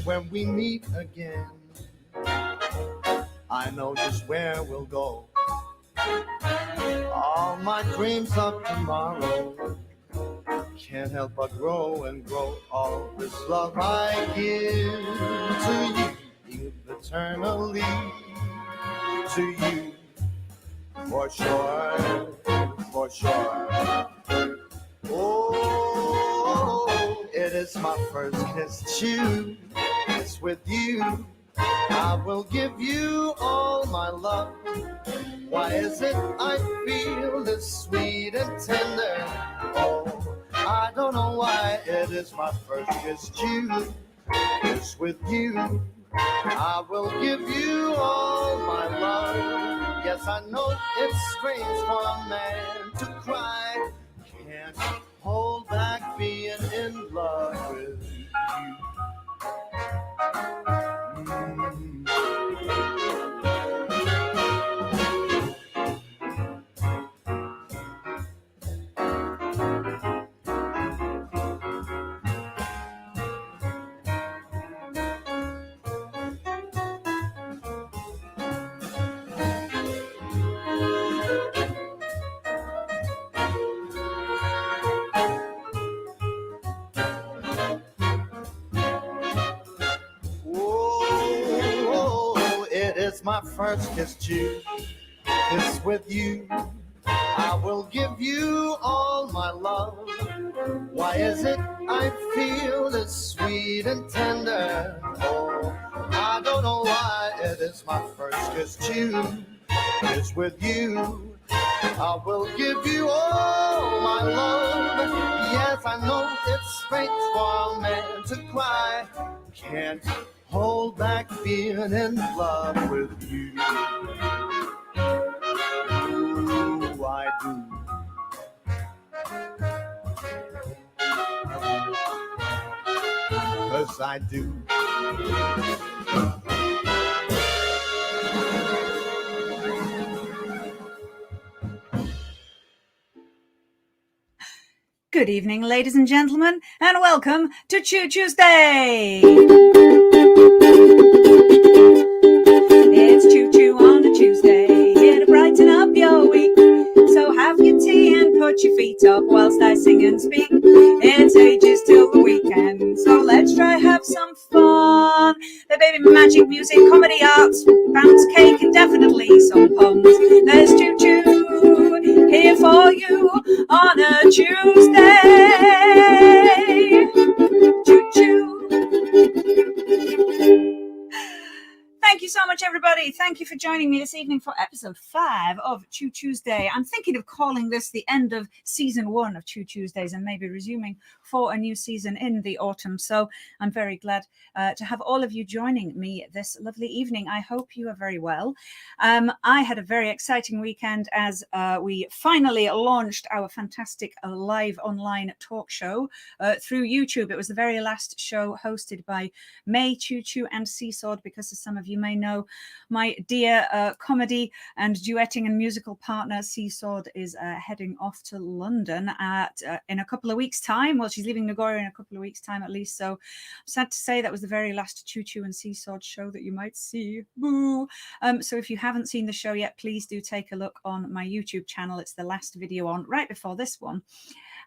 when we meet again. I know just where we'll go. All my dreams of tomorrow can't help but grow and grow. All this love I give to you eternally, to you for sure, for sure. Oh, it is my first kiss, Chu. It's with you. I will give you all my love. Why is it I feel this sweet and tender? Oh, I don't know why. It is my first kiss, Chu. It's with you. I will give you all my love. Yes, I know it's strange for a man to cry. Can't hold back being in love with you. It's my first kiss, Chu. It's with you. I will give you all my love. Why is it I feel this sweet and tender? Oh, I don't know why. It is my first kiss, Chu. It's with you. I will give you all my love. Yes, I know it's strange for a man to cry. Can't hold back being in love with you. Ooh, I do. 'Cause I do. Good evening, ladies and gentlemen, and welcome to Chu Tuesday. It's Chu Chu on a Tuesday, here to brighten up your week. So have your tea and put your feet up whilst I sing and speak. It's ages till the weekend, so let's try have some fun. The baby magic, music, comedy, arts, bounce, cake, and definitely some puns. There's Chu Chu here for you on a Tuesday. Choo choo. Thank you so much, everybody. Thank you for joining me this evening for episode 5 of Chu Tuesday. I'm thinking of calling this the end of season 1 of Chu Tuesdays and maybe resuming for a new season in the autumn. So I'm very glad to have all of you joining me this lovely evening. I hope you are very well. I had a very exciting weekend as we finally launched our fantastic live online talk show through YouTube. It was the very last show hosted by May, Chu Chu and Seasawed, because as some of you may know, my dear comedy and duetting and musical partner Seasawed is heading off to London in a couple of weeks' time. Well, she's leaving Nagoya in a couple of weeks' time at least. So I'm sad to say that was the very last Chu Chu and Seasawed show that you might see. Boo! So if you haven't seen the show yet, please do take a look on my YouTube channel. It's the last video on right before this one.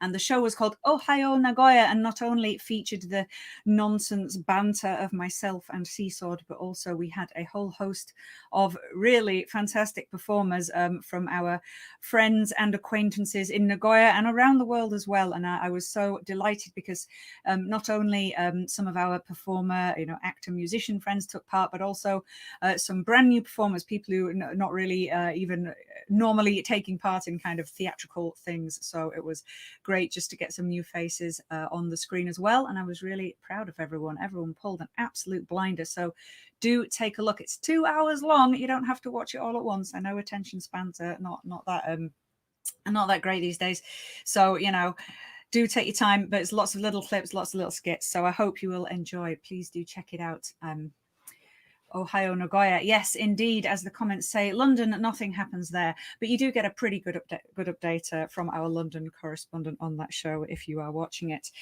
And the show was called Ohio Nagoya, and not only featured the nonsense banter of myself and Seasawed, but also we had a whole host of really fantastic performers from our friends and acquaintances in Nagoya and around the world as well. And I was so delighted because not only some of our performer, actor, musician friends took part, but also some brand new performers, people who not really even normally taking part in kind of theatrical things. So it was great just to get some new faces on the screen as well. And I was really proud of everyone. Everyone pulled an absolute blinder. So do take a look. It's 2 hours long. You don't have to watch it all at once. I know attention spans are not that great these days. So, do take your time, but it's lots of little clips, lots of little skits. So I hope you will enjoy. Please do check it out. Ohio Nagoya. Yes, indeed. As the comments say, London, nothing happens there. But you do get a pretty good update from our London correspondent on that show if you are watching it.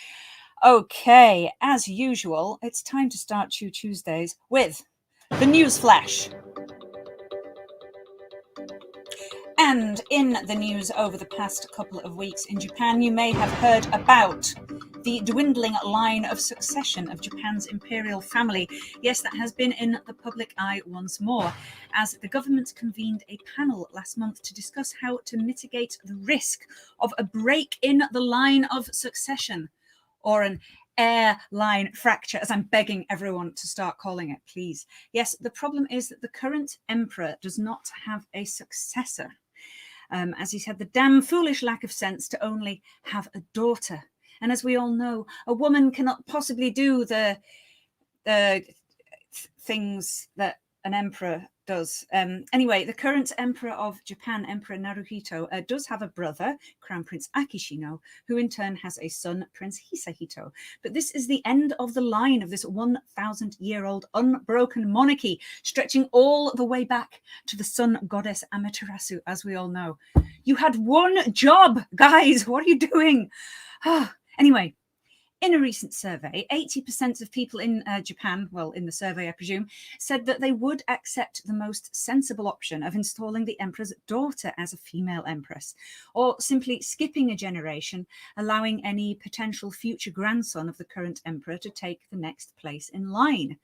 Okay, as usual, it's time to start Chu Tuesdays with the news flash. And in the news over the past couple of weeks in Japan, you may have heard about the dwindling line of succession of Japan's imperial family. Yes, that has been in the public eye once more, as the government convened a panel last month to discuss how to mitigate the risk of a break in the line of succession, or an airline fracture, as I'm begging everyone to start calling it, please. Yes, the problem is that the current emperor does not have a successor. As he said, the damn foolish lack of sense to only have a daughter. And as we all know, a woman cannot possibly do the things that an emperor does. Anyway, the current emperor of Japan, Emperor Naruhito, does have a brother, Crown Prince Akishino, who in turn has a son, Prince Hisahito. But this is the end of the line of this 1,000-year-old unbroken monarchy, stretching all the way back to the sun goddess Amaterasu, as we all know. You had one job, guys. What are you doing? Anyway, in a recent survey, 80% of people in Japan, well, in the survey, I presume, said that they would accept the most sensible option of installing the emperor's daughter as a female empress, or simply skipping a generation, allowing any potential future grandson of the current emperor to take the next place in line.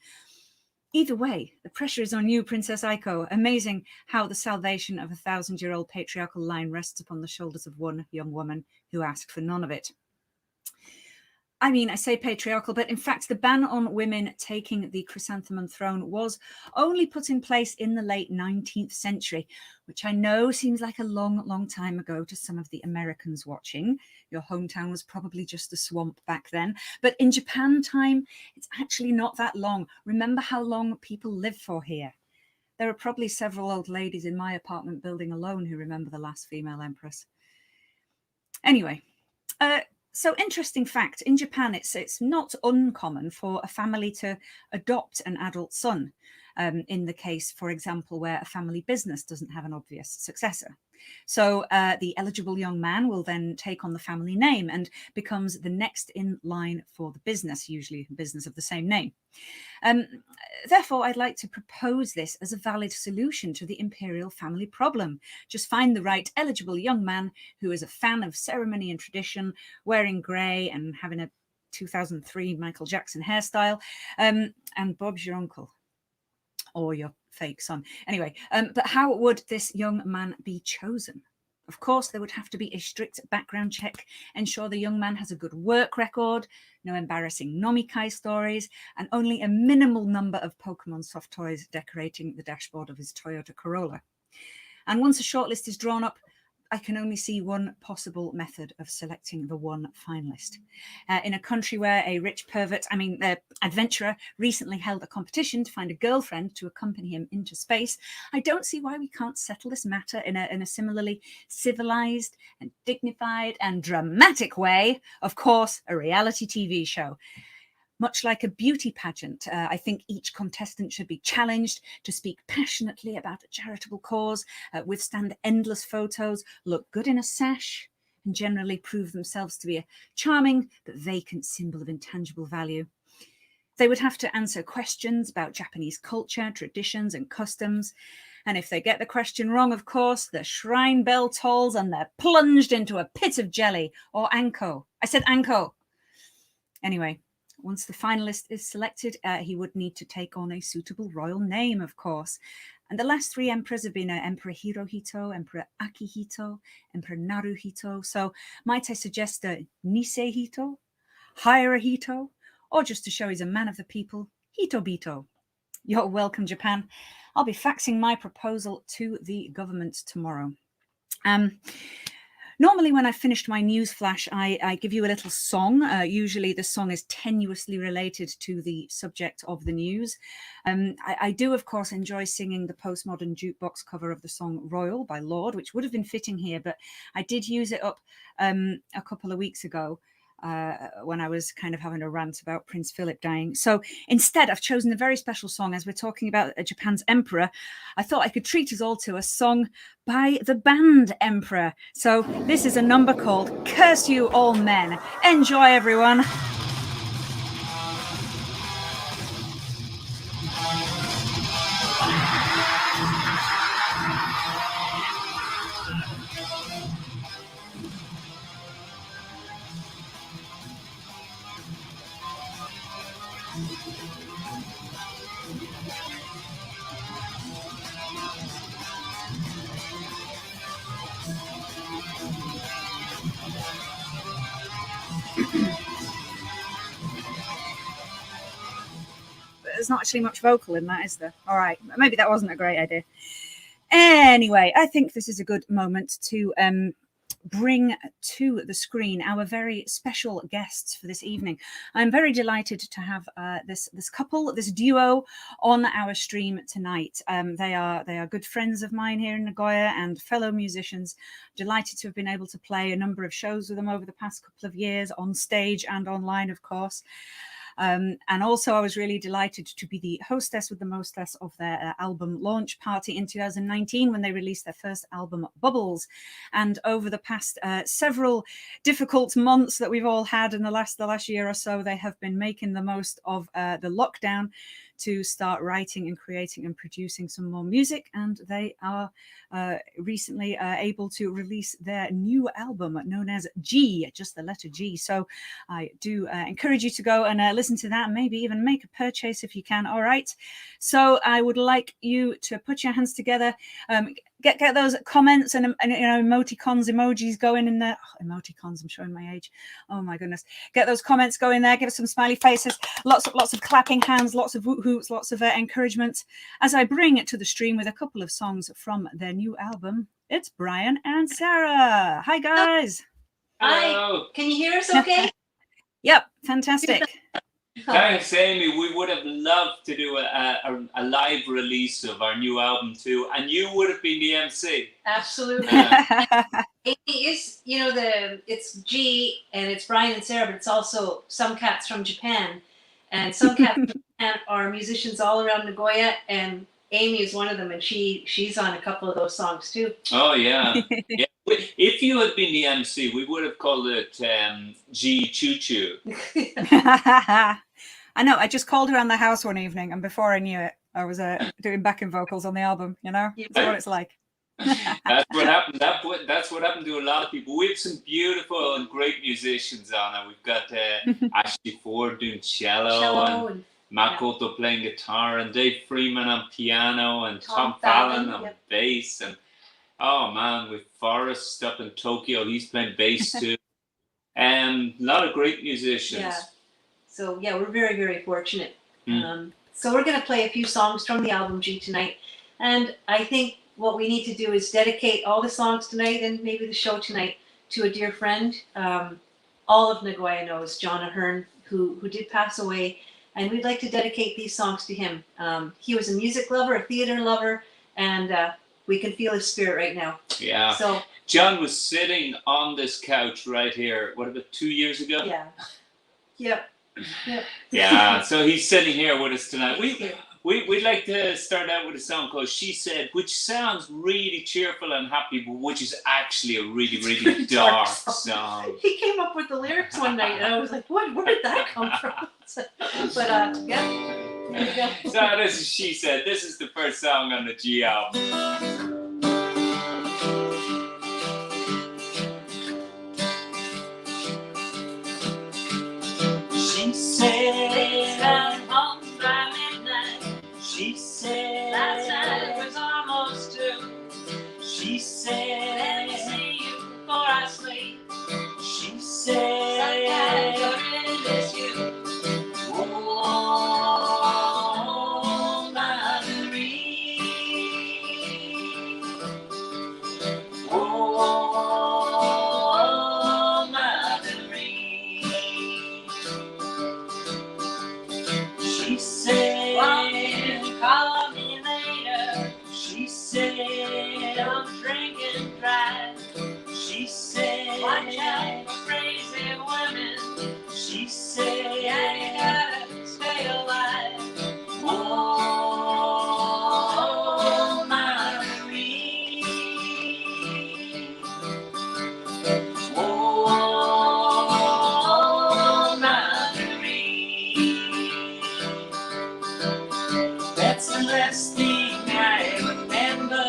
Either way, the pressure is on you, Princess Aiko. Amazing how the salvation of a 1,000-year-old patriarchal line rests upon the shoulders of one young woman who asked for none of it. I mean, I say patriarchal, but in fact, the ban on women taking the chrysanthemum throne was only put in place in the late 19th century, which I know seems like a long, long time ago to some of the Americans watching. Your hometown was probably just a swamp back then. But in Japan time, it's actually not that long. Remember how long people live for here. There are probably several old ladies in my apartment building alone who remember the last female empress. Anyway, so interesting fact, in Japan, it's not uncommon for a family to adopt an adult son, in the case, for example, where a family business doesn't have an obvious successor. So the eligible young man will then take on the family name and becomes the next in line for the business, usually a business of the same name. Therefore, I'd like to propose this as a valid solution to the imperial family problem. Just find the right eligible young man who is a fan of ceremony and tradition, wearing grey and having a 2003 Michael Jackson hairstyle, and Bob's your uncle. Or your fake son. Anyway, but how would this young man be chosen? Of course, there would have to be a strict background check, ensure the young man has a good work record, no embarrassing nomikai stories, and only a minimal number of Pokemon soft toys decorating the dashboard of his Toyota Corolla. And once a shortlist is drawn up, I can only see one possible method of selecting the one finalist. In a country where a rich adventurer recently held a competition to find a girlfriend to accompany him into space, I don't see why we can't settle this matter in a similarly civilized and dignified and dramatic way. Of course, a reality TV show. Much like a beauty pageant, I think each contestant should be challenged to speak passionately about a charitable cause, withstand endless photos, look good in a sash, and generally prove themselves to be a charming but vacant symbol of intangible value. They would have to answer questions about Japanese culture, traditions, and customs. And if they get the question wrong, of course, the shrine bell tolls and they're plunged into a pit of jelly or anko. I said anko. Anyway. Once the finalist is selected, he would need to take on a suitable royal name, of course. And the last three emperors have been Emperor Hirohito, Emperor Akihito, Emperor Naruhito. So might I suggest Nisehito, Hirohito, or just to show he's a man of the people, Hitobito. You're welcome, Japan. I'll be faxing my proposal to the government tomorrow. Normally, when I've finished my news flash, I give you a little song. Usually the song is tenuously related to the subject of the news. I do, of course, enjoy singing the postmodern jukebox cover of the song Royal by Lorde, which would have been fitting here, but I did use it up a couple of weeks ago. When I was kind of having a rant about Prince Philip dying. So instead, I've chosen a very special song. As we're talking about Japan's emperor, I thought I could treat us all to a song by the band Emperor. So this is a number called Curse You All Men. Enjoy, everyone. not actually much vocal in that, is there? All right, maybe that wasn't a great idea. Anyway, I think this is a good moment to bring to the screen our very special guests for this evening. I'm very delighted to have this couple, this duo, on our stream tonight. They are good friends of mine here in Nagoya and fellow musicians. Delighted to have been able to play a number of shows with them over the past couple of years, on stage and online, of course. And also, I was really delighted to be the hostess with the mostess of their album launch party in 2019 when they released their first album, Bubbles. And over the past several difficult months that we've all had in the last year or so, they have been making the most of the lockdown to start writing and creating and producing some more music. And they are recently able to release their new album known as G, just the letter G. So I do encourage you to go and listen to that, and maybe even make a purchase if you can. All right. So I would like you to put your hands together, get those comments and emoticons, emojis going in there. Oh, emoticons, I'm showing my age. Oh my goodness. Get those comments going there. Give us some smiley faces, lots of clapping hands, lots of woot hoots, lots of encouragement as I bring it to the stream with a couple of songs from their new album. It's Brian and Sarah. Hi guys. Hi. Can you hear us okay? Yep, fantastic. Thanks, Amy. We would have loved to do a live release of our new album too, and you would have been the MC. Absolutely. It is, it's G and it's Brian and Sarah, but it's also some cats from Japan. And some cats from Japan are musicians all around Nagoya, and Amy is one of them, and she's on a couple of those songs too. Oh, yeah. Yeah. If you had been the MC, we would have called it G Chu Chu. I know. I just called her around the house one evening, and before I knew it, I was doing backing vocals on the album. That's what it's like. That's what happened. That's what happened to a lot of people. We have some beautiful and great musicians on it. We've got Ashley Ford doing cello and Makoto playing guitar, and Dave Freeman on piano, and Tom Fallon on bass, and oh man, with Forrest up in Tokyo, he's playing bass too. And a lot of great musicians. Yeah. So yeah, we're very, very fortunate. So we're going to play a few songs from the album G tonight, and I think what we need to do is dedicate all the songs tonight and maybe the show tonight to a dear friend. All of Nagoya knows John Ahern, who did pass away, and we'd like to dedicate these songs to him. He was a music lover, a theater lover, and we can feel his spirit right now. Yeah. So John was sitting on this couch right here, what, about 2 years ago? Yeah. Yep. Yeah, so he's sitting here with us tonight. We'd like to start out with a song called She Said, which sounds really cheerful and happy, but which is actually a really, really dark song. He came up with the lyrics one night, and I was like, where did that come from? But yeah, there you go. So this is She Said. This is the first song on the G album. She said I'm home by midnight. She said last night it was almost 2. She said let me see you before I sleep. She said sometimes I really miss you. Oh, Marguerite. Oh, Marguerite. She said, why didn't you call me later? She said, I'm drinking dry. She said, watch out for crazy women. She said, yeah, you gotta stay alive. Oh, Marguerite. Oh, Marguerite. That's the last thing I remember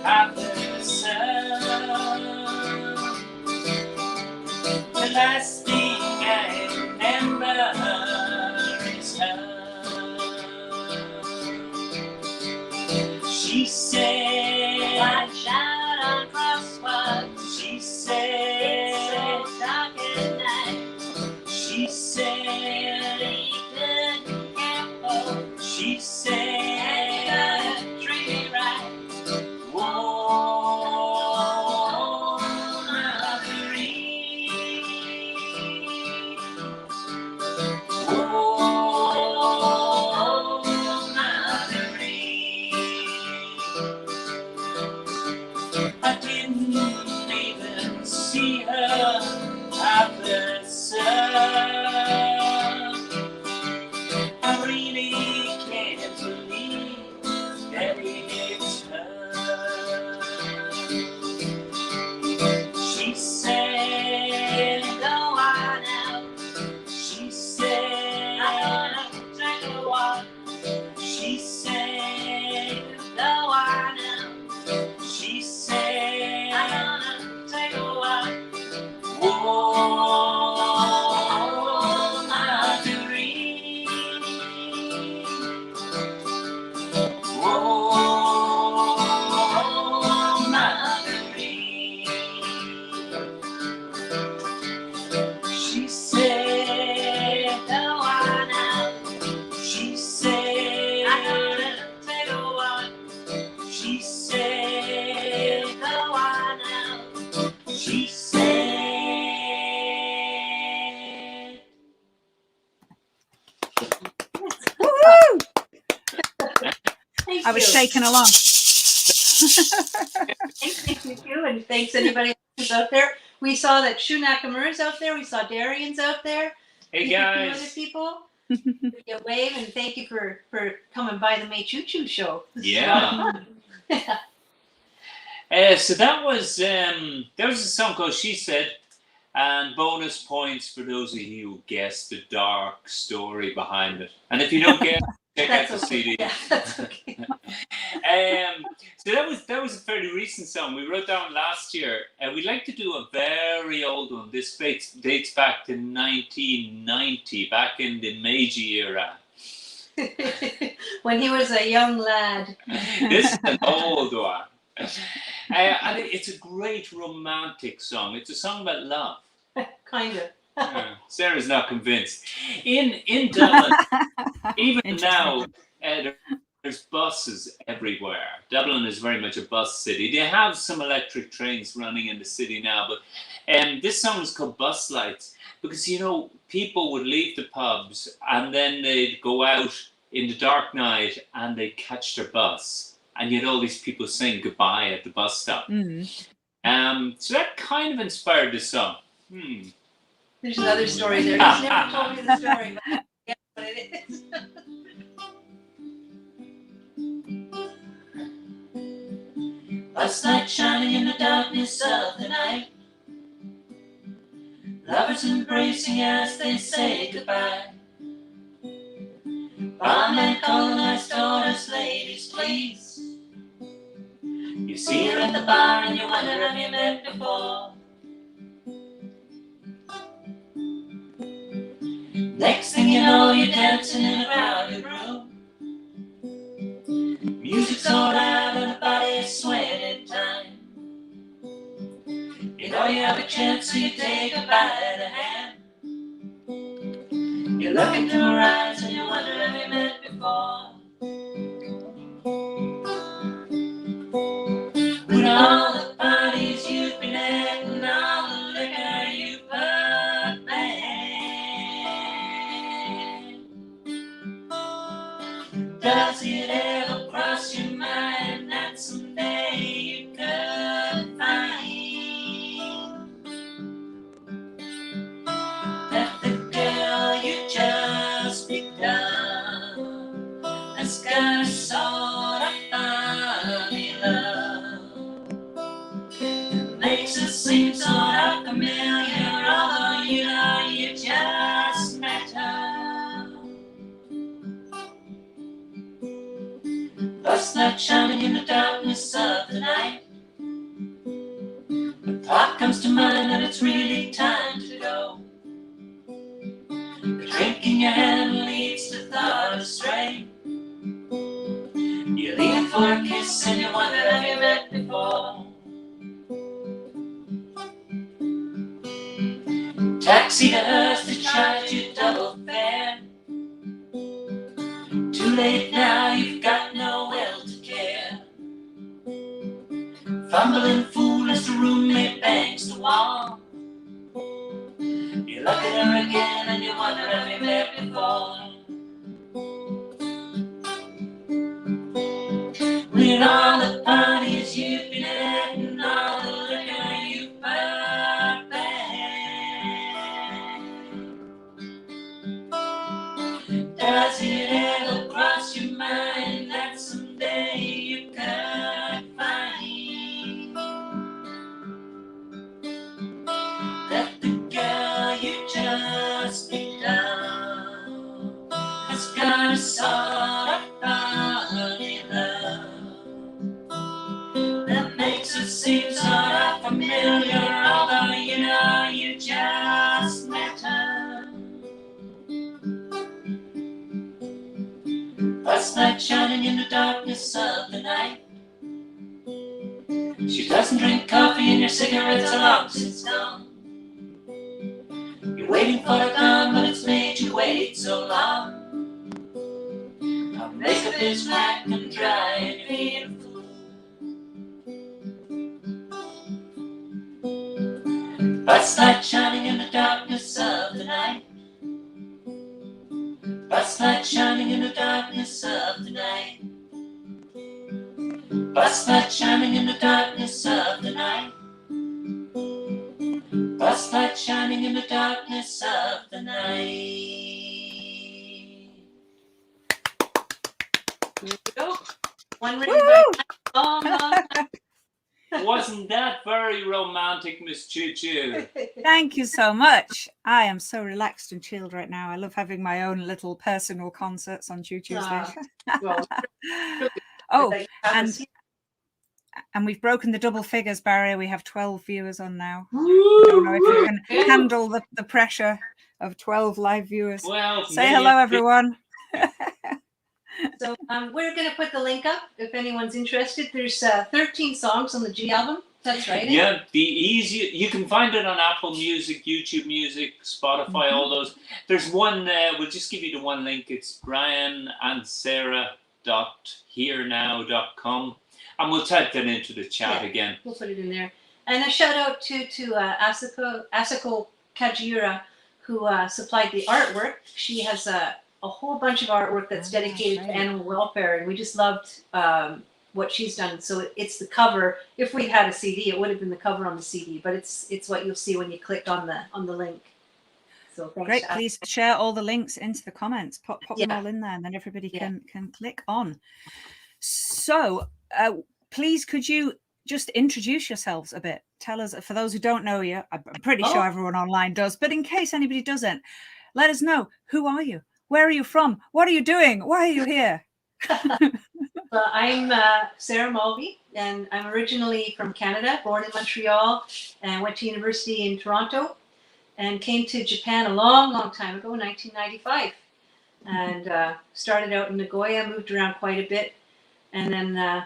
of the sun. The last thing I remember is her. She said, watch out on crosswalks. She said, it's so dark at night. She said, be good and careful. She I was shaking along. Thank you, and thanks anybody who's out there. We saw that Chu Nakamura's out there. We saw Darian's out there. Hey A few guys. other people. Give you a wave, and thank you for coming by the May Chu Chu show. This is a lot of fun. So that was a song called She Said, and bonus points for those of you who guessed the dark story behind it. And if you don't guess, check out the CD. Yeah, that's okay. So that was a fairly recent song. We wrote that one last year, and we'd like to do a very old one. This dates back to 1990, back in the Meiji era. When he was a young lad. This is an old one. And it's a great romantic song. It's a song about love. Kind of. Sarah's not convinced. In Dublin, even now, there's buses everywhere. Dublin is very much a bus city. They have some electric trains running in the city now, but this song is called Bus Lights because, you know, people would leave the pubs and then they'd go out in the dark night and they'd catch their bus. And you had all these people saying goodbye at the bus stop. Mm-hmm. So that kind of inspired this song. There's another story there. He's never told me the story, but I guess what it is. Bus light shining in the darkness of the night, lovers embracing as they say goodbye. Barman calling us daughters, ladies, please. You see her at the bar and you wonder have you met before. Next thing you know, you're dancing in a crowded room. Music's all loud and the body is swaying in time. You know you have a chance, so you take a bite at a hand. You look into her eyes and you wonder have you met before. With all the parties you've been at and all the liquor you've put back, does it ever cross your mind that someday you could find that the girl you just picked up has got a sort of funny love that makes it seem sort of familiar, although you know you just met her. Bus light shining in the darkness of the night, the thought comes to mind that it's really time to go. The drink in your hand leads to thought astray. You're leaning for a kiss and you wonder have you met before. Taxi to hers to charge you double fare. Too late now, you've got no will to care. Fumbling fool as the roommate bangs the wall. You look at her again and you wonder have you met before. With all the parties you've been at and all the liquor you've bought back, does it ever cross your mind that someday you could find that the girl you just picked up has got a sort of funny love that makes it seem sort of familiar, although you know you just met her. Bus light shining in the darkness of the night, she doesn't drink coffee and your cigarettes are long since gone. You're waiting for her gone, but it's made you wait so long. Our makeup is black and dry and you feel a fool. Bus light shining in the darkness of the night, bus light shining in the darkness of the night. Bus light shining in the darkness of the night. Bus light shining in the darkness of the night. There you go. One written by long. Wasn't that very romantic, Miss Chu Chu? Thank you so much. I am so relaxed and chilled right now. I love having my own little personal concerts on Chu Tuesdays. Well, Oh, and we've broken the double figures barrier. We have 12 viewers on now. I don't know if you can handle the pressure of 12 live viewers. Well, Say hello, everyone. So we're going to put the link up if anyone's interested. There's 13 songs on the G album. That's right. Yeah, you can find it on Apple Music, YouTube Music, Spotify, all those. There's one, we'll just give you the one link. It's briansarah.herenow.com. And we'll type that into the chat again. We'll put it in there. And a shout out to Asako Kajiura, who supplied the artwork. She has a whole bunch of artwork that's dedicated to animal welfare, and we just loved what she's done. So it's the cover. If we had a CD, it would have been the cover on the CD, but it's what you'll see when you click on the link. So thanks. Great. Please share all the links into the comments. Pop them all in there, and then everybody can click on. So please, could you just introduce yourselves a bit? Tell us, for those who don't know you, I'm pretty sure everyone online does, but in case anybody doesn't, let us know. Who are you? Where are you from? What are you doing? Why are you here? Well, I'm Sarah Mulvey, and I'm originally from Canada, born in Montreal, and went to university in Toronto, and came to Japan a long, long time ago, 1995, and started out in Nagoya, moved around quite a bit, and then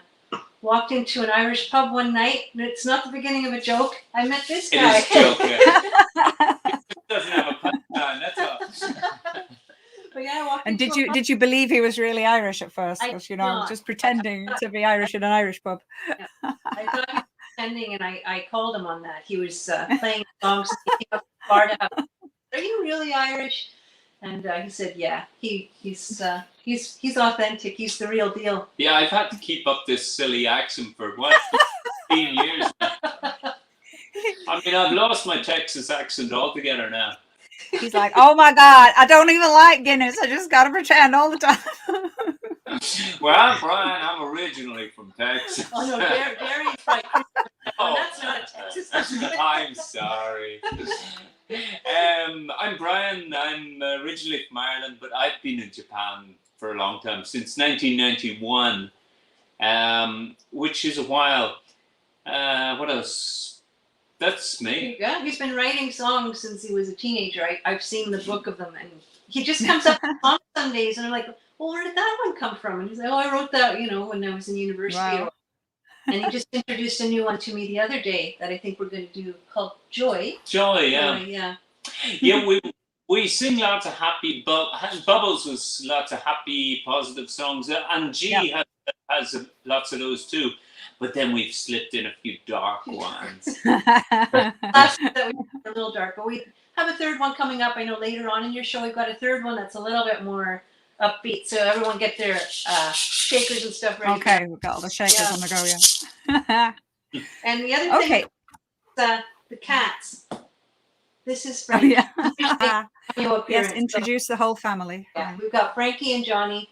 walked into an Irish pub one night. It's not the beginning of a joke. I met this guy. It is a joke, yeah. It doesn't have a punchline, that's all. But yeah, I walked And into a pub. did you believe he was really Irish at first? I Because, did not. just pretending to be Irish in an Irish pub. I thought he was pretending, and I called him on that. He was playing songs and he came up to the bar to have, are you really Irish? And he said, yeah, he's authentic. He's the real deal. Yeah, I've had to keep up this silly accent for 15 years now. I mean, I've lost my Texas accent altogether now. He's like, oh my God, I don't even like Guinness. I just got to pretend all the time. Well, I'm Brian. I'm originally from Texas. Oh no, Gary's right. Oh, that's not a Texas accent. I'm sorry. I'm Brian. I'm originally from Ireland, but I've been in Japan for a long time, since 1991, which is a while. What else? That's me. Yeah, he's been writing songs since he was a teenager. I've seen the book of them, and he just comes up with songs some days, and I'm like, well, where did that one come from? And he's like, oh, I wrote that, when I was in university. Wow. And he just introduced a new one to me the other day that I think we're going to do, called Joy. Joy, yeah. Yeah. Yeah, we sing lots of happy, Bubbles was lots of happy, positive songs, and G has lots of those too. But then we've slipped in a few dark ones. Last that we were a little dark, but we have a third one coming up. I know later on in your show we've got a third one that's a little bit more upbeat. So everyone get their shakers and stuff ready. Okay, we've got all the shakers on the go, yeah. And the other thing is the cats. This is Oh, Frankie. yeah. Yes, Yes, introduce the whole family. Yeah, we've got Frankie and Johnny.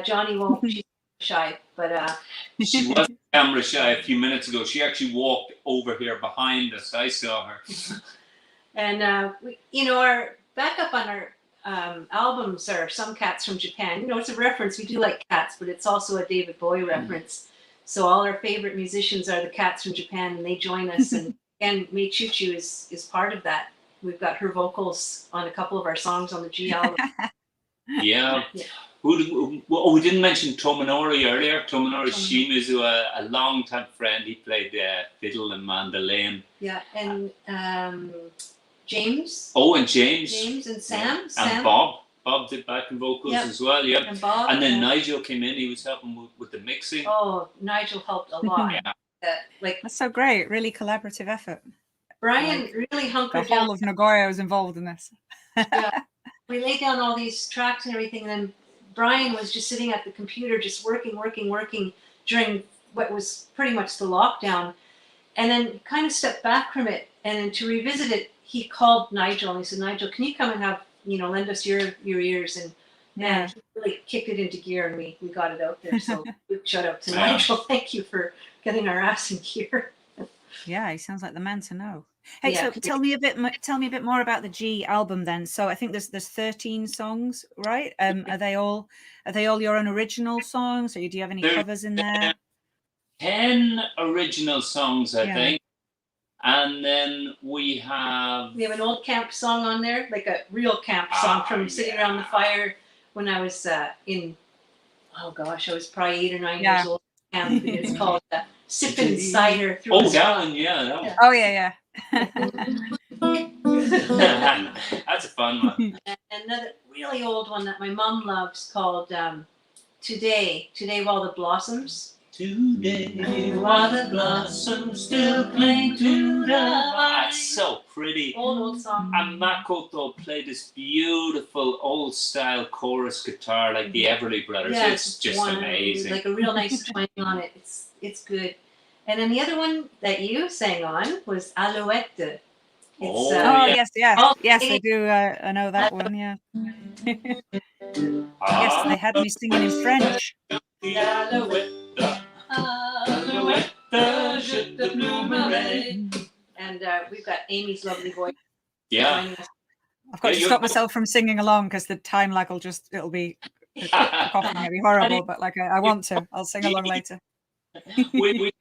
Johnny won't, she's shy, but She was camera shy a few minutes ago. She actually walked over here behind us. I saw her. and our backup on our albums are some cats from Japan. It's a reference. We do like cats, but it's also a David Bowie reference. So all our favorite musicians are the cats from Japan, and they join us. And Mei Chu Chu is part of that. We've got her vocals on a couple of our songs on the G album. Yeah. We didn't mention Tomonori earlier. Tomonori Shimizu, a long-time friend. He played fiddle and mandolin. Yeah, and James. Oh, and James. James and Sam. And Bob. Bob did backing vocals as well, yeah. And Bob. And then Nigel came in. He was helping with the mixing. Oh, Nigel helped a lot. That's so great. Really collaborative effort. Brian really hunkered down. The down. whole of Nagoya was involved in this. Yeah. We laid down all these tracks and everything, and then Brian was just sitting at the computer just working during what was pretty much the lockdown, and then kind of stepped back from it. And then to revisit it, he called Nigel and he said, "Nigel, can you come and have, lend us your ears?" And man, he really kicked it into gear, and we got it out there. So big shout out to Nigel. Thank you for getting our ass in gear. Yeah, he sounds like the man to know. Hey, so tell me a bit more about the G album then. So I think there's 13 songs, right? Are they all your own original songs, or do you have any covers in there? 10 original songs, I think. And then we have an old camp song on there, like a real camp song from sitting around the fire when I was I was probably 8 or 9 years old. Camp. It's called Sippin' Cider Through Oh, that one, that one. Oh, yeah. That's a fun one. And another really old one that my mom loves called Today While the Blossoms. Today, while the blossoms still cling to the vine. That's so pretty. Old song. And Makoto played this beautiful old style chorus guitar like the Everly Brothers. Yeah, it's just amazing. Like a real nice twang on it. It's good. And then the other one that you sang on was Alouette. Yes, I do. I know that one. Yeah. Yes, they had me singing in French. And we've got Amy's lovely voice. Yeah. I've got to stop myself from singing along because the time lag it'll be coughing, it'll be horrible, but like I want to. I'll sing along later. we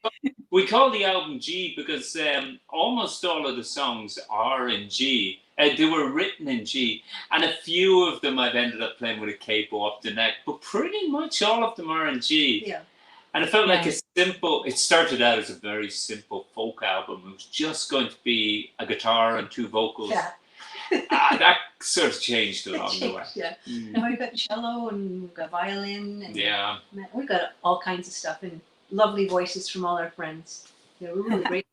call the album G because almost all of the songs are in G. They were written in G, and a few of them I've ended up playing with a capo up the neck, but pretty much all of them are in G. Yeah. And it felt like it started out as a very simple folk album. It was just going to be a guitar and 2 vocals. Yeah. That sort of changed along the way. Yeah. Now we've got cello and we've got violin. And we've got all kinds of stuff and lovely voices from all our friends. They're really great.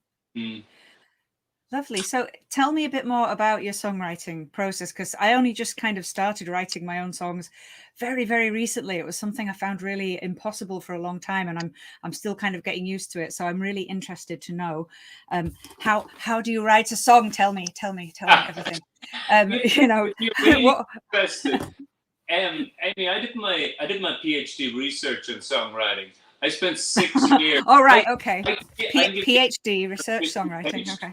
Lovely. So tell me a bit more about your songwriting process, because I only just kind of started writing my own songs very, very recently. It was something I found really impossible for a long time, and I'm still kind of getting used to it. So I'm really interested to know how do you write a song? Tell me everything. Really interested. Amy, I did my PhD research in songwriting. I spent 6 years. Oh, right, okay. PhD, research songwriting. Okay.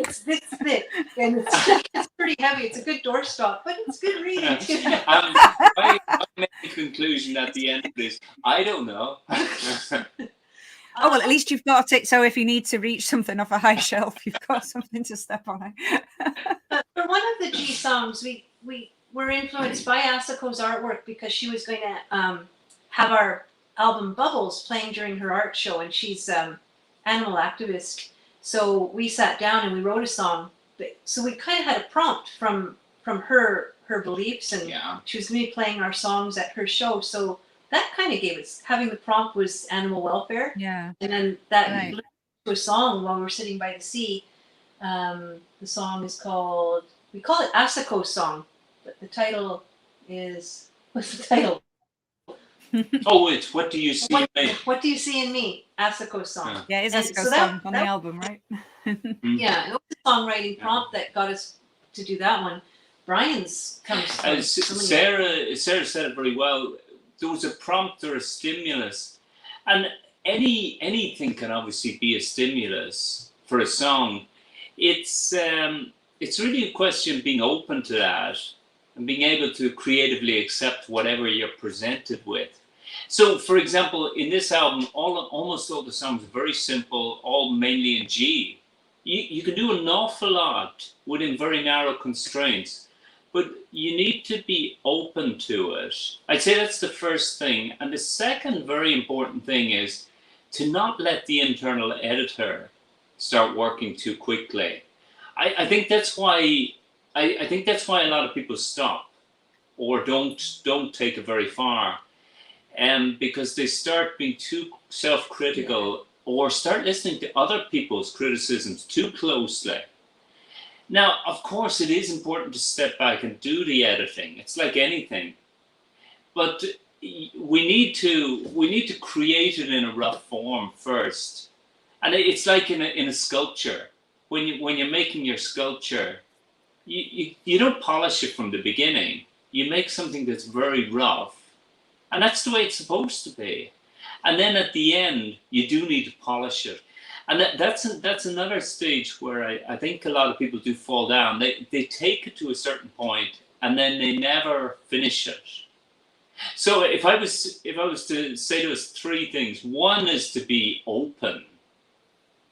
It's this thick, and it's pretty heavy. It's a good doorstop, but it's good reading too. I made the conclusion at the end of this. I don't know. Oh, well, at least you've got it. So if you need to reach something off a high shelf, you've got something to step on. For one of the G songs, we were influenced by Asako's artwork because she was going to have our album Bubbles playing during her art show, and she's animal activist. So we sat down and we wrote a song. So we kind of had a prompt from her beliefs, and she was going to be playing our songs at her show. So that kind of gave us, having the prompt was animal welfare. Yeah. And then that led to a song while we were sitting by the sea. The song is called, we call it Asako's song, but the title is, what's the title? Oh, it's What Do You See in Me? What Do You See in Me? Asako's song. Yeah, it is Asako's song on the album, right? Yeah, it was a songwriting prompt that got us to do that one. Brian's comes from Sarah said it very well. There was a prompt or a stimulus, and anything can obviously be a stimulus for a song. It's really a question of being open to that and being able to creatively accept whatever you're presented with. So, for example, in this album, almost all the songs are very simple, all mainly in G. You can do an awful lot within very narrow constraints, but you need to be open to it. I'd say that's the first thing. And the second very important thing is to not let the internal editor start working too quickly. I think that's why a lot of people stop or don't take it very far, because they start being too self-critical or start listening to other people's criticisms too closely. Now, of course, it is important to step back and do the editing. It's like anything. But we need to create it in a rough form first. And it's like in a sculpture. When you're making your sculpture, you don't polish it from the beginning. You make something that's very rough, and that's the way it's supposed to be. And then at the end, you do need to polish it. And that's another stage where I think a lot of people do fall down. They take it to a certain point, and then they never finish it. So if I was to say to us three things, one is to be open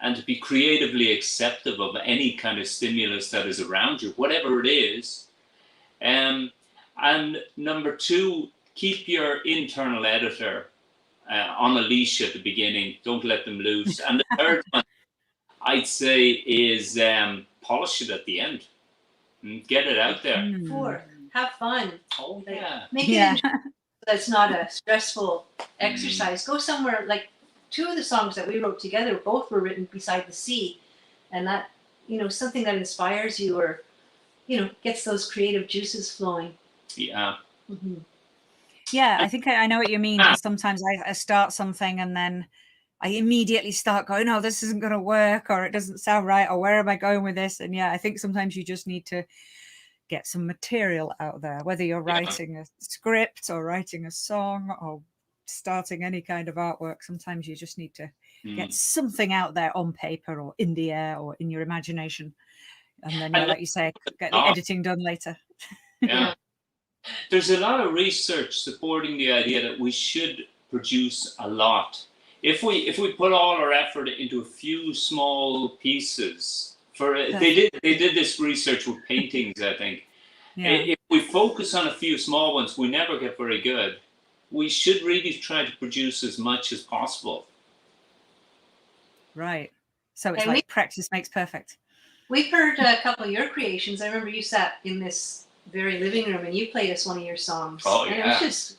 and to be creatively acceptive of any kind of stimulus that is around you, whatever it is. And number two, keep your internal editor on a leash at the beginning. Don't let them loose. And the third one, I'd say, is polish it at the end. Get it out there. Four, have fun. Oh, Like, yeah. make it enjoyable. That's not a stressful exercise. Go somewhere. Like, two of the songs that we wrote together, both were written beside the sea, and that, something that inspires you or, gets those creative juices flowing. Yeah. Mm-hmm. Yeah, I think I know what you mean. Sometimes I start something and then I immediately start going, oh, this isn't going to work, or it doesn't sound right, or where am I going with this? And yeah, I think sometimes you just need to get some material out there, whether you're writing a script or writing a song or starting any kind of artwork. Sometimes you just need to get something out there on paper or in the air or in your imagination. And then, like you say, get the editing done later. Yeah. There's a lot of research supporting the idea that we should produce a lot. If we put all our effort into a few small pieces, they did this research with paintings, I think. Yeah. If we focus on a few small ones, we never get very good. We should really try to produce as much as possible. Right. So it's like practice makes perfect. We've heard a couple of your creations. I remember you sat in this very living room and you played us one of your songs. Oh, and yeah. It was just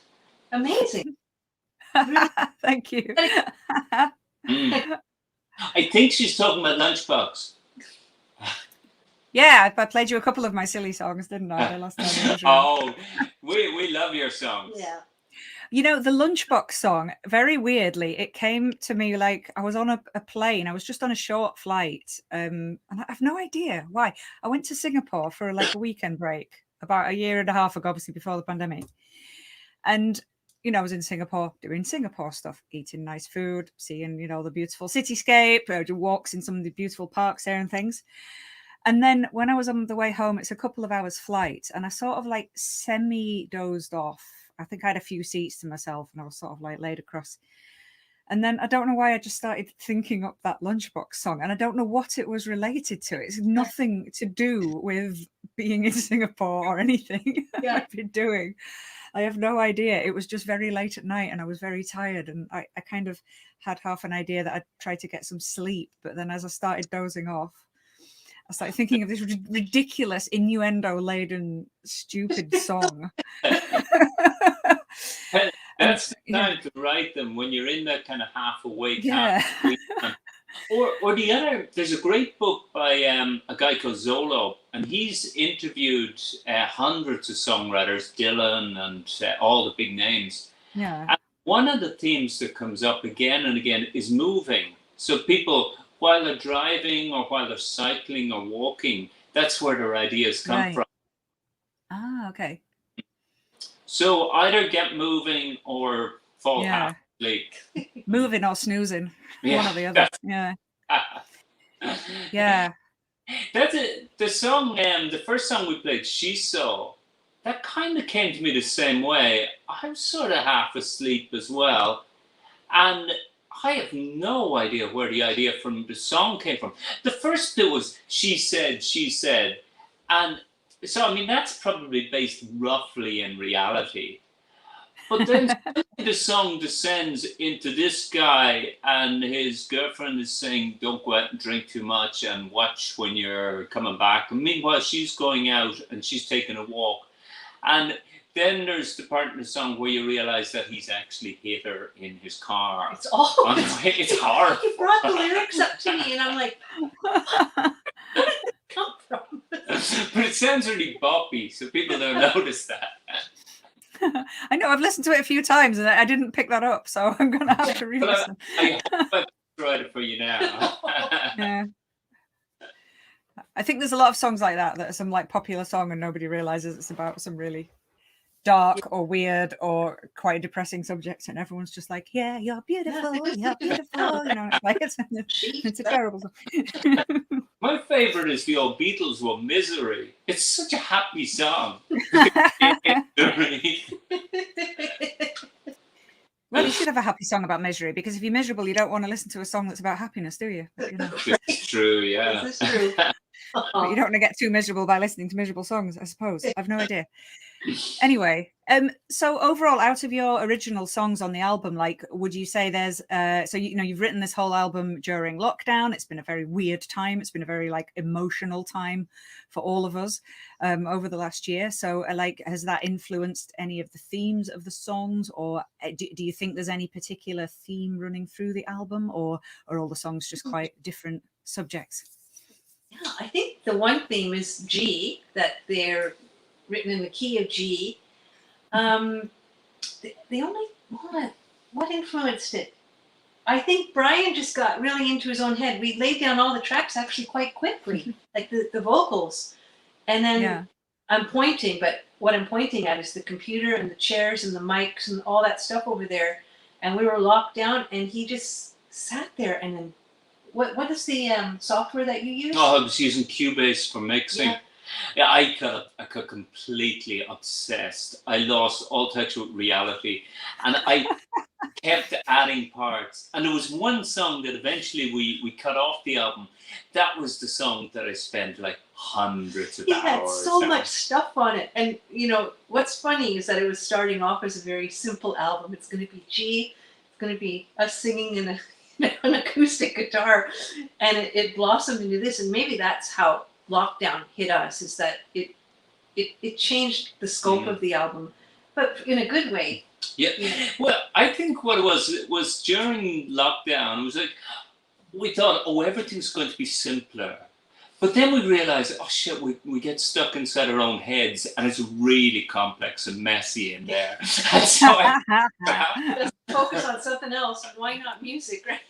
amazing. Thank you. I think she's talking about Lunchbox. Yeah, I played you a couple of my silly songs, didn't I? The last time. Oh, we love your songs. Yeah. The Lunchbox song, very weirdly, it came to me like I was on a plane. I was just on a short flight. And I have no idea why. I went to Singapore for like a weekend break about a year and a half ago, obviously before the pandemic. And, I was in Singapore doing Singapore stuff, eating nice food, seeing, the beautiful cityscape, walks in some of the beautiful parks there and things. And then when I was on the way home, it's a couple of hours flight and I sort of like semi-dozed off. I think I had a few seats to myself and I was sort of like laid across. And then I don't know why I just started thinking up that Lunchbox song and I don't know what it was related to. It's nothing to do with being in Singapore or anything I've been doing. I have no idea. It was just very late at night and I was very tired and I kind of had half an idea that I'd try to get some sleep. But then as I started dozing off, I started thinking of this ridiculous innuendo-laden, stupid song. That's the time to write them when you're in that kind of half awake. Yeah. Or the other, there's a great book by a guy called Zolo, and he's interviewed hundreds of songwriters, Dylan and all the big names. Yeah. And one of the themes that comes up again and again is moving. So people, while they're driving or while they're cycling or walking, that's where their ideas come from. Ah, okay. So either get moving or fall half asleep. Moving or snoozing. One or the other. Yeah. Yeah. That's it. The song, the first song we played, She Saw, that kind of came to me the same way. I was sort of half asleep as well. And I have no idea where the idea from the song came from. The first bit was she said. And so, I mean, that's probably based roughly in reality. But then the song descends into this guy and his girlfriend is saying, don't go out and drink too much and watch when you're coming back. And meanwhile, she's going out and she's taking a walk. And then there's the part in the song where you realize that he's actually hit her in his car. It's awful. It's hard. You brought the lyrics up to me and I'm like, where did it come from? But it sounds really boppy, so people don't notice that. I know I've listened to it a few times and I didn't pick that up, so I'm going to have to re-listen. I hope I've tried it for you now. Yeah. I think there's a lot of songs like that are some like popular song and nobody realizes it's about some really dark or weird or quite a depressing subject, and everyone's just like, yeah, you're beautiful, you're beautiful, you know, like it's a terrible song. My favorite is the old Beatles one, Misery. It's such a happy song. Well, you should have a happy song about misery, because if you're miserable, you don't want to listen to a song that's about happiness, do you? But, you know. It's true, yeah. This is true. But you don't want to get too miserable by listening to miserable songs, I suppose. I've no idea. Anyway, so overall, out of your original songs on the album, like, would you say there's so you know you've written this whole album during lockdown? It's been a very weird time. It's been a very like emotional time for all of us over the last year. So like, has that influenced any of the themes of the songs, or do you think there's any particular theme running through the album, or are all the songs just quite different subjects? Yeah, I think the one theme is G, that they're written in the key of G. The only what influenced it? I think Brian just got really into his own head. We laid down all the tracks actually quite quickly, like the vocals, and then I'm pointing, but what I'm pointing at is the computer and the chairs and the mics and all that stuff over there, and we were locked down, and he just sat there. And then what is the software that you use? Oh, I was using Cubase for mixing. Yeah. Yeah, I got completely obsessed. I lost all touch with reality, and I kept adding parts. And there was one song that eventually we cut off the album. That was the song that I spent like hundreds of He hours. had so on. much stuff on it. And you know what's funny is that it was starting off as a very simple album. It's going to be G. It's going to be us singing in an acoustic guitar, and it blossomed into this. And maybe that's how lockdown hit us, is that it changed the scope of the album, but in a good way. Yeah. Well, I think what it was during lockdown, it was like we thought, oh, everything's going to be simpler. But then we realized, oh shit, we get stuck inside our own heads, and it's really complex and messy in there. And so Let's focus on something else. Why not music, right?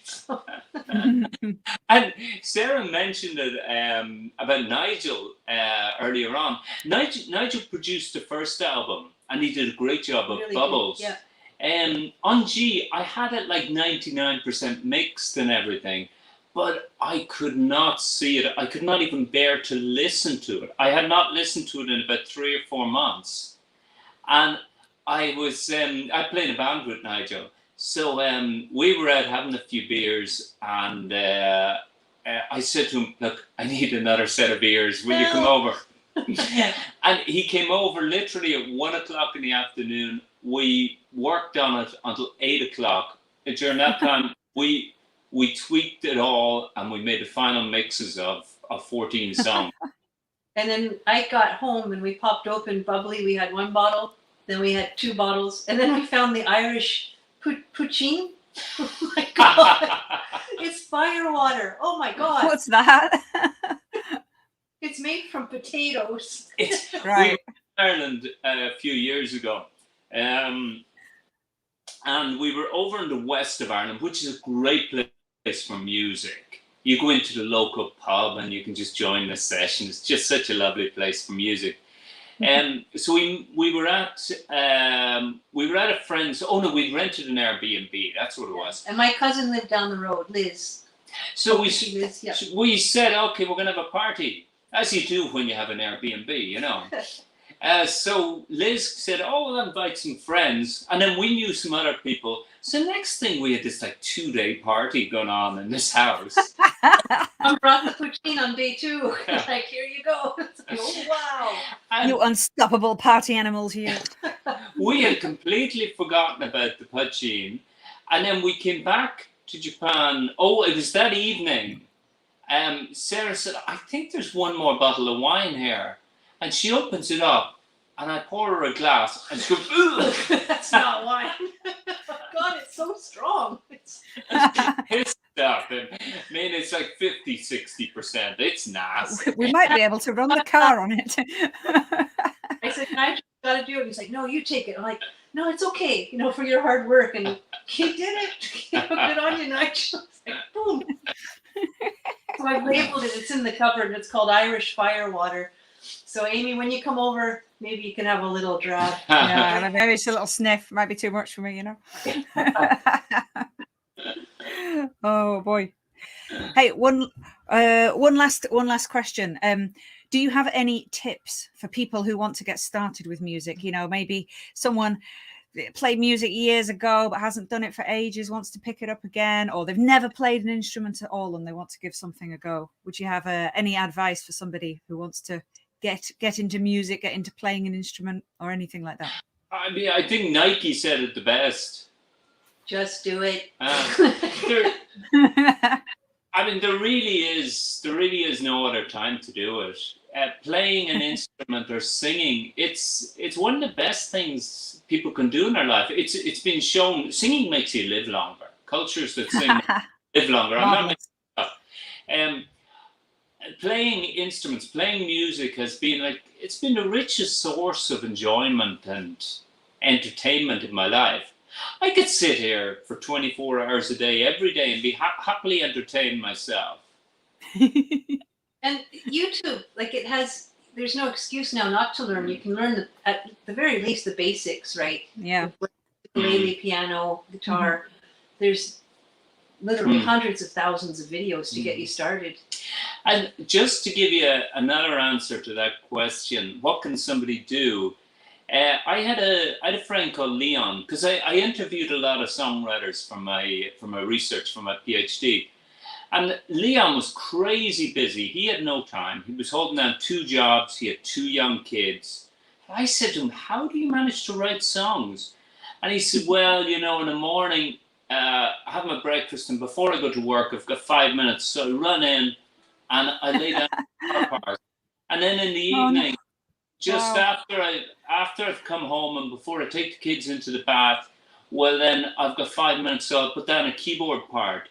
And Sarah mentioned it about Nigel earlier on. Nigel produced the first album, and he did a great job of Really Bubbles. good, yeah. On G, I had it like 99% mixed and everything, but I could not see it. I could not even bear to listen to it. I had not listened to it in about 3 or 4 months. And I was, I played in a band with Nigel. So we were out having a few beers, and I said to him, look, I need another set of beers. Will you come over? And he came over literally at 1 o'clock in the afternoon. We worked on it until 8 o'clock. During that time, we tweaked it all, and we made the final mixes of 14 songs. And then I got home and we popped open bubbly. We had 1 bottle, then we had 2 bottles, and then we found the Irish poutine. Oh my God. It's fire water. Oh my God. What's that? It's made from potatoes. Right. We were in Ireland a few years ago. And we were over in the west of Ireland, which is a great place for music. You go into the local pub and you can just join the session. It's just such a lovely place for music. So we were at a friend's. Oh no, we'd rented an Airbnb. That's what it was. And my cousin lived down the road, Liz. So we said, okay, we're gonna have a party, as you do when you have an Airbnb, you know. So Liz said, oh, we'll invite some friends. And then we knew some other people. So next thing, we had this like 2-day party going on in this house. I brought the poutine on day 2. Like, here you go. It's like, oh, wow. And You unstoppable party animals, you. we had completely forgotten about the poutine. And then we came back to Japan. Oh, it was that evening. Sarah said, I think there's 1 more bottle of wine here. And she opens it up, and I pour her a glass, and she goes, ugh. That's not wine. God, it's so strong. It's stuff. I mean, it's like 50, 60%. It's nasty. We might be able to run the car on it. I said, Nigel, got to do it. He's like, no, you take it. I'm like, no, it's okay, for your hard work. And he did it. Good on you, Nigel. It's like, boom. So I've labeled it. It's in the cupboard. It's called Irish Firewater. So Amy, when you come over, maybe you can have a little drop. Yeah, maybe it's a little sniff. Might be too much for me, Oh boy. Hey, one last question. Do you have any tips for people who want to get started with music? Maybe someone played music years ago but hasn't done it for ages, wants to pick it up again, or they've never played an instrument at all and they want to give something a go. Would you have any advice for somebody who wants to get into music, get into playing an instrument or anything like that? I mean, I think Nike said it the best. Just do it. There really is no other time to do it. Playing an instrument or singing, it's one of the best things people can do in their life. It's been shown singing makes you live longer. Cultures that sing live longer. I'm not making it up. Playing instruments, playing music has been it's been the richest source of enjoyment and entertainment in my life. I could sit here for 24 hours a day, every day, and be happily entertain myself. And YouTube, there's no excuse now not to learn. You can learn, at the very least, the basics, right? Yeah. Ukulele, piano, guitar. There's literally hundreds of thousands of videos to get you started. And just to give you another answer to that question, what can somebody do? I had a friend called Leon, because I interviewed a lot of songwriters from my research, from my PhD. And Leon was crazy busy. He had no time. He was holding down 2 jobs. He had 2 young kids. And I said to him, how do you manage to write songs? And he said, well, in the morning, I have my breakfast, and before I go to work, I've got 5 minutes. So I run in and I lay down the car park. And then in the evening, just after I've come home and before I take the kids into the bath, well, then I've got 5 minutes, so I'll put down a keyboard part.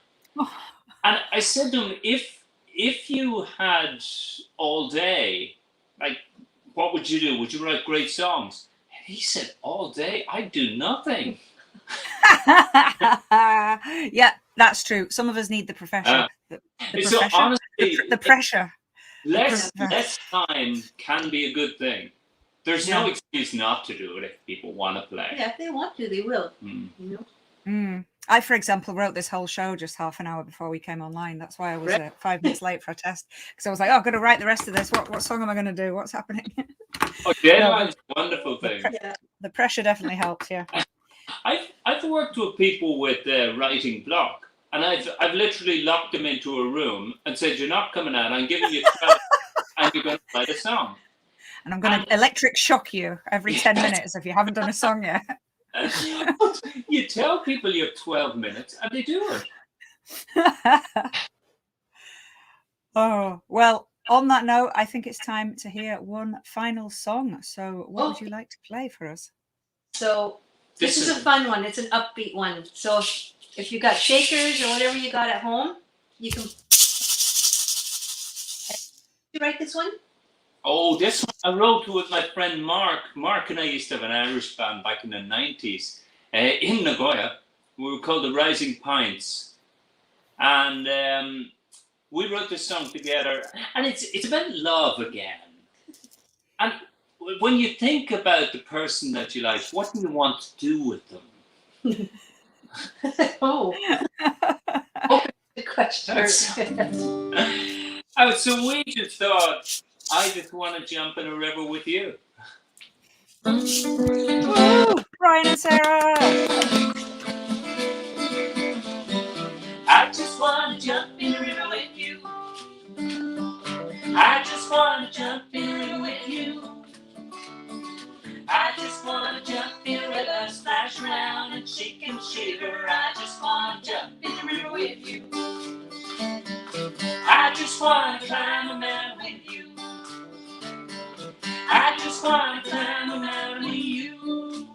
And I said to him, if you had all day, what would you do? Would you write great songs? And he said, all day, I'd do nothing. Yeah, that's true. Some of us need the profession. So honestly, the pressure. Less time can be a good thing. There's no excuse not to do it if people want to play. Yeah, if they want to, they will. I, for example, wrote this whole show just half an hour before we came online. That's why I was 5 minutes late for a test, because I was like, oh, I've got to write the rest of this. What song am I going to do? What's happening? Oh, deadline's a wonderful thing. The pressure definitely helps, yeah. I've worked with people with writing block, and I've literally locked them into a room and said, you're not coming out. I'm giving you 12 and you're going to write a song. And I'm going to electric shock you every 10 minutes if you haven't done a song yet. You tell people you have 12 minutes and they do it. Oh, well, on that note, I think it's time to hear one final song. So what would you like to play for us? So this is a fun one. It's an upbeat one. So if you got shakers or whatever you got at home, you can... Did you write this one? Oh, this one I wrote with my friend Mark. Mark and I used to have an Irish band back in the 90s in Nagoya. We were called the Rising Pints. And we wrote this song together. And it's about love again. And when you think about the person that you like, what do you want to do with them? Oh, good question. So we just thought, I just want to jump in a river with you. Woo! Brian and Sarah! I just want to jump in the river with you. I just want to jump in the river with you. I just want to jump in the river, splash around and shake and shiver. I just want to jump in the river with you. I just want to climb a mountain with you. I just want to climb a mountain with you.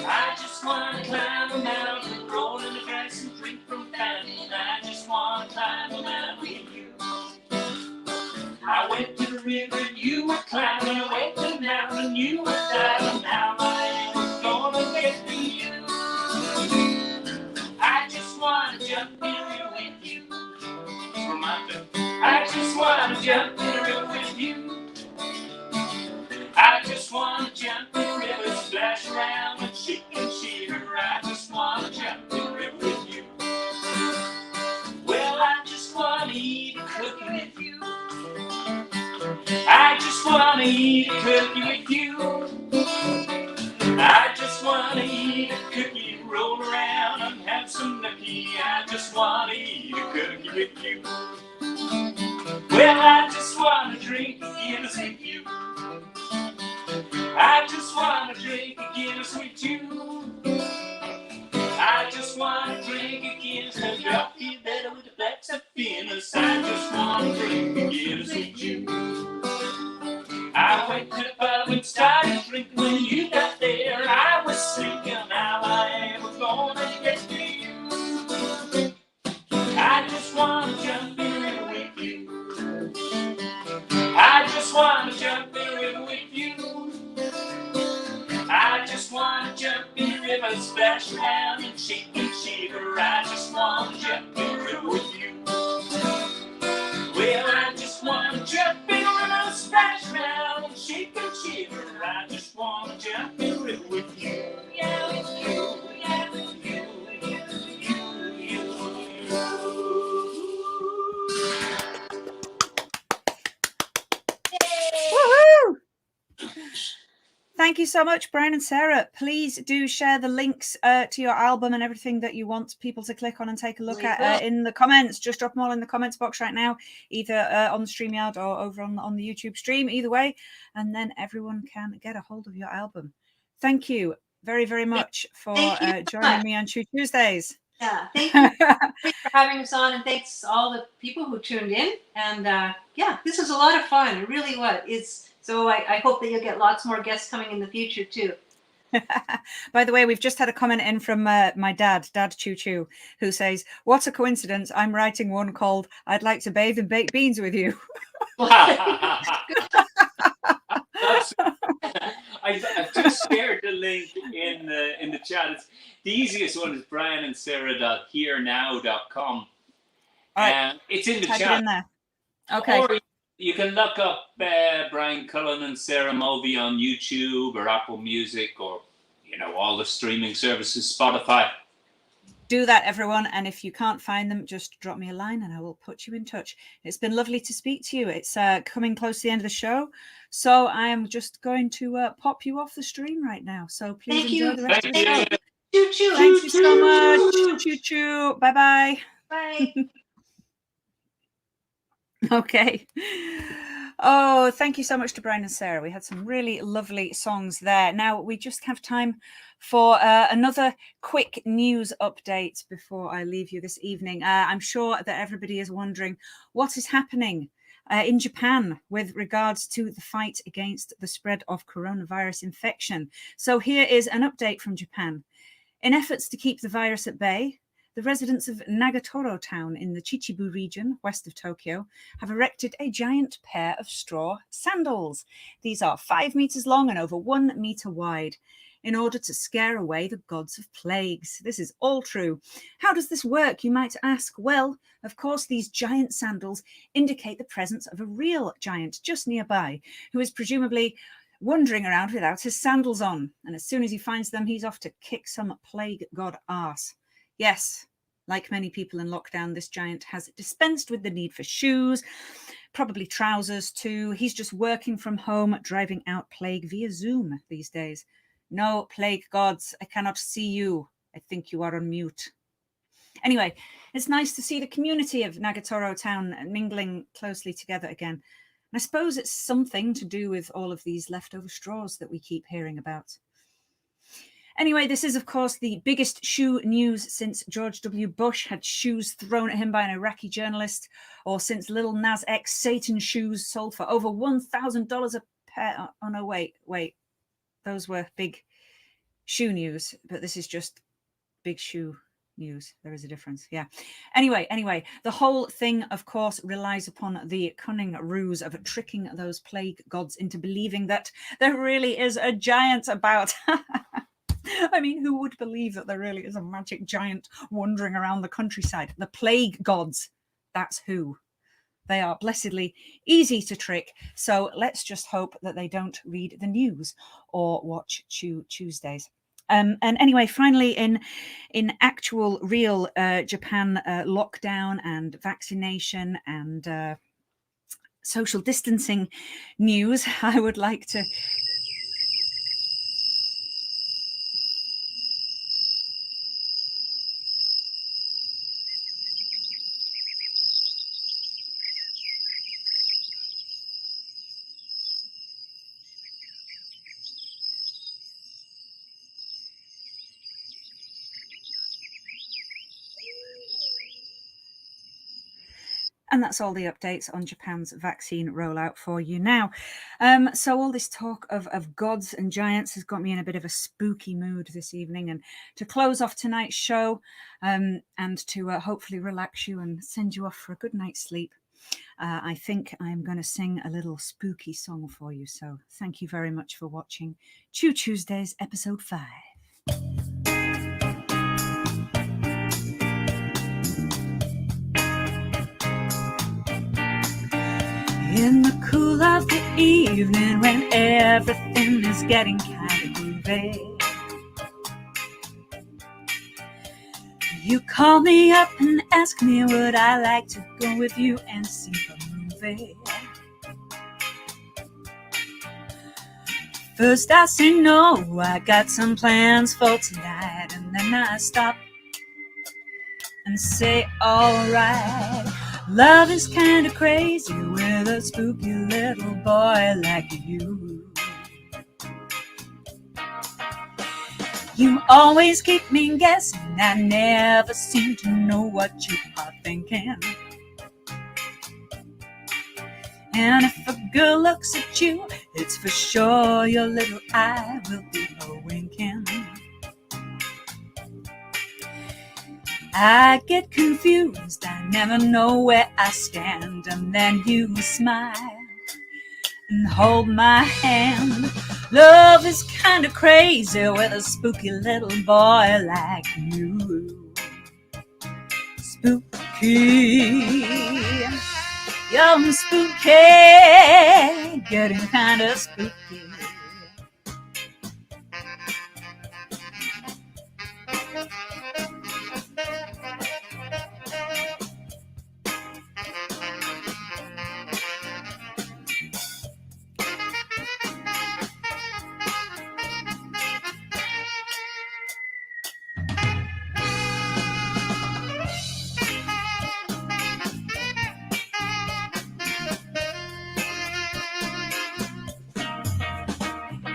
I just want to climb a mountain, roll in the grass and drink from fountain. I just want to climb a mountain with you. I went to the river and you were climbing. I went to the mountain and you darling, how I am gonna get to you. I just wanna jump in the river with you. Romantic. I just wanna jump in the river with you. I just wanna jump in the river, splash around and shake and shiver. I just wanna jump in the river with you. Well, I just wanna eat a cookie with you. I just wanna eat a cookie with you. I just wanna eat a cookie, roll around and have some nookie. I just wanna eat a cookie with you. Well, I just wanna drink a Guinness with you. I just wanna drink a Guinness with you. I just wanna drink a Guinness and drop you better with the flaps of Guinness. I just wanna drink a Guinness with you. I went to the pub and started drinking. When you got there, I was thinking how I am gonna get to you. I just wanna jump in the river with you. I just wanna jump in the river with you. I just wanna jump in the river, splash around and shake and shiver. I just wanna jump in the river with you. Well, I just wanna jump in the river, splash around and shake and shiver. I just wanna jump in the river with you. Yeah, with you, yeah, with you, you. Woohoo! Thank you so much, Brian and Sarah. Please do share the links to your album and everything that you want people to click on and take a look at in the comments. Just drop them all in the comments box right now, either on the StreamYard or over on the YouTube stream, either way. And then everyone can get a hold of your album. Thank you very, very much for joining me on Chu Tuesdays. Yeah, thank you for having us on, and thanks to all the people who tuned in. And yeah, this was a lot of fun. It really was. So I hope that you'll get lots more guests coming in the future too. By the way, we've just had a comment in from my dad Chu Chu, who says, "What a coincidence! I'm writing one called 'I'd like to bathe in baked beans with you.'" I've just shared the link in the chat. The easiest one is brianandsarah.herenow.com. It's in the Type chat. it in there. Okay. Or you can look up Brian Cullen and Sarah Mulvey on YouTube or Apple Music or, all the streaming services, Spotify. Do that, everyone. And if you can't find them, just drop me a line and I will put you in touch. It's been lovely to speak to you. It's coming close to the end of the show. So I am just going to pop you off the stream right now. So please enjoy the rest of the show. Choo choo. Thank you so much. Choo choo. Bye-bye. Bye. Okay. Oh, thank you so much to Brian and Sarah. We had some really lovely songs there. Now we just have time for another quick news update before I leave you this evening. I'm sure that everybody is wondering what is happening in Japan with regards to the fight against the spread of coronavirus infection. So here is an update from Japan. In efforts to keep the virus at bay, the residents of Nagatoro town in the Chichibu region, west of Tokyo, have erected a giant pair of straw sandals. These are 5 meters long and over 1 meter wide, in order to scare away the gods of plagues. This is all true. How does this work, you might ask? Well, of course, these giant sandals indicate the presence of a real giant just nearby, who is presumably wandering around without his sandals on. And as soon as he finds them, he's off to kick some plague god arse. Yes, like many people in lockdown, this giant has dispensed with the need for shoes, probably trousers too. He's just working from home, driving out plague via Zoom these days. No, plague gods, I cannot see you. I think you are on mute. Anyway, it's nice to see the community of Nagatoro town mingling closely together again. And I suppose it's something to do with all of these leftover straws that we keep hearing about. Anyway, this is, of course, the biggest shoe news since George W. Bush had shoes thrown at him by an Iraqi journalist, or since Lil Nas X Satan shoes sold for over $1,000 a pair. Oh, no, wait. Those were big shoe news, but this is just big shoe news. There is a difference. Yeah. Anyway, the whole thing, of course, relies upon the cunning ruse of tricking those plague gods into believing that there really is a giant about. I mean, who would believe that there really is a magic giant wandering around the countryside? The plague gods. That's who. They are blessedly easy to trick. So let's just hope that they don't read the news or watch Chu Tuesdays. And anyway, finally, in actual real Japan lockdown and vaccination and social distancing news, I would like to And that's all the updates on Japan's vaccine rollout for you now. So all this talk of gods and giants has got me in a bit of a spooky mood this evening. And to close off tonight's show and to hopefully relax you and send you off for a good night's sleep, I think I'm going to sing a little spooky song for you. So thank you very much for watching Chu Tuesdays, episode 5. In the cool of the evening when everything is getting kind of groovy, you call me up and ask me would I like to go with you and see a movie. First I say no, I got some plans for tonight, and then I stop and say alright. Love is kinda crazy with a spooky little boy like you. You always keep me guessing, I never seem to know what you are thinking. And if a girl looks at you, it's for sure your little eye will be a-winking. I get confused, I never know where I stand, and then you smile and hold my hand. Love is kinda crazy with a spooky little boy like you. Spooky, you're spooky, getting kinda spooky.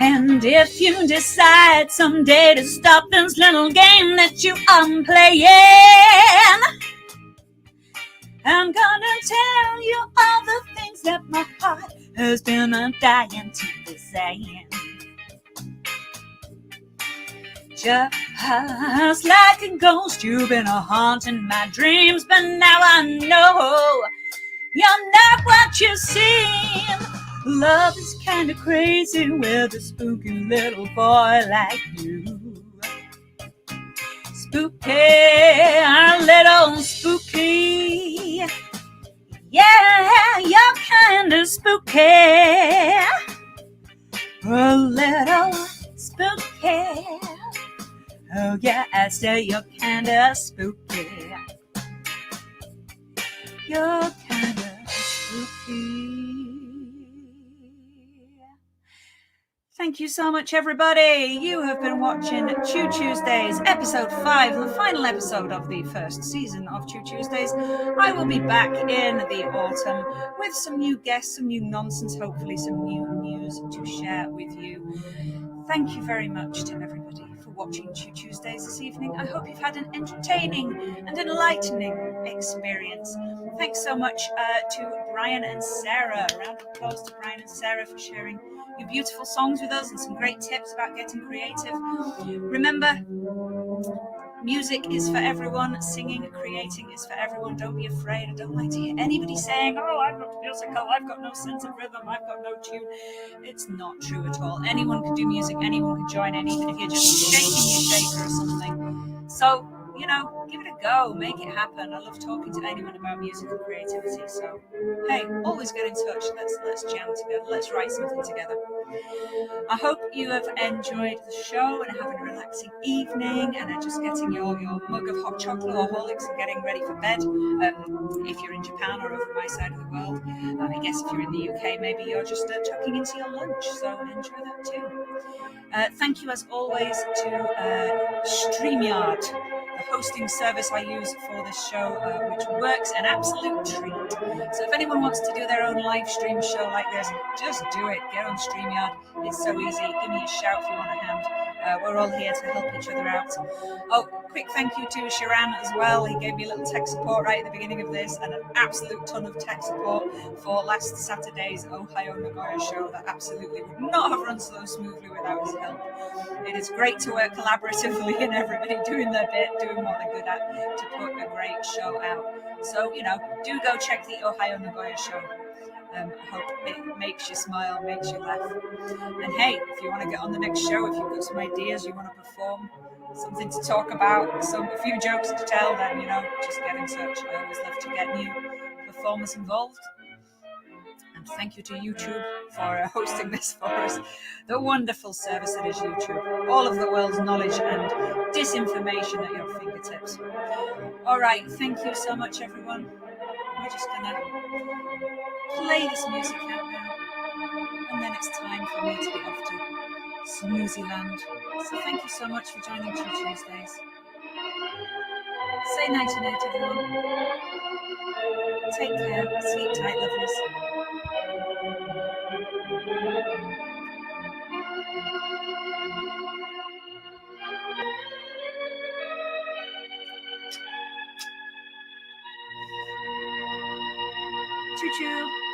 And if you decide someday to stop this little game that you are playing, I'm gonna tell you all the things that my heart has been dying to be saying. Just like a ghost, you've been haunting my dreams, but now I know you're not what you seem. Love is kinda crazy with a spooky little boy like you. Spooky, a little spooky. Yeah, you're kinda spooky. A little spooky. Oh yeah, I say you're kinda spooky. You're kinda spooky. Thank you so much, everybody. You have been watching Chu Tuesdays, episode 5, the final episode of the first season of Chu Tuesdays. I will be back in the autumn with some new guests, some new nonsense, hopefully some new news to share with you. Thank you very much to everybody for watching Chu Tuesdays this evening. I hope you've had an entertaining and enlightening experience. Thanks so much to Brian and Sarah. A round of applause to Brian and Sarah for sharing your beautiful songs with us and some great tips about getting creative. Remember, Music is for everyone. Singing, creating is for everyone. Don't be afraid. I don't like to hear anybody saying, "Oh, I'm not musical. I've got no sense of rhythm. I've got no tune." It's not true at all. Anyone can do music. Anyone can join in, even if you're just shaking your shaker or something. So, you know, give it a go. Make it happen. I love talking to anyone about music and creativity. So, hey, always get in touch. Let's jam together. Let's write something together. I hope you have enjoyed the show and having a relaxing evening and are just getting your mug of hot chocolate or Horlicks and getting ready for bed. If you're in Japan or over my side of the world, I guess if you're in the UK, maybe you're just tucking into your lunch, so enjoy that too. Thank you as always to StreamYard, the hosting service I use for this show, which works an absolute treat. So if anyone wants to do their own live stream show like this, just do it. Get on StreamYard. It's so easy. Give me a shout if you want a hand. We're all here to help each other out. Oh, quick thank you to Sharan as well. He gave me a little tech support right at the beginning of this and an absolute ton of tech support for last Saturday's Ohio Nagoya show that absolutely would not have run so smoothly without his help. It is great to work collaboratively and everybody doing their bit, doing what they're good at to put a great show out. So, you know, do go check the Ohio Nagoya show. I hope it makes you smile, makes you laugh. And hey, if you want to get on the next show, if you've got some ideas, you want to perform, something to talk about, a few jokes to tell, then, you know, just get in touch. I always love to get new performers involved. And thank you to YouTube for hosting this for us. The wonderful service that is YouTube. All of the world's knowledge and disinformation at your fingertips. All right, thank you so much, everyone. We're just going to play this music out now. And then it's time for me to get off to Smoothie Land. So thank you so much for joining Chu Tuesdays. Say night to night, everyone. Take care. Sleep tight, lovelies. Choo choo.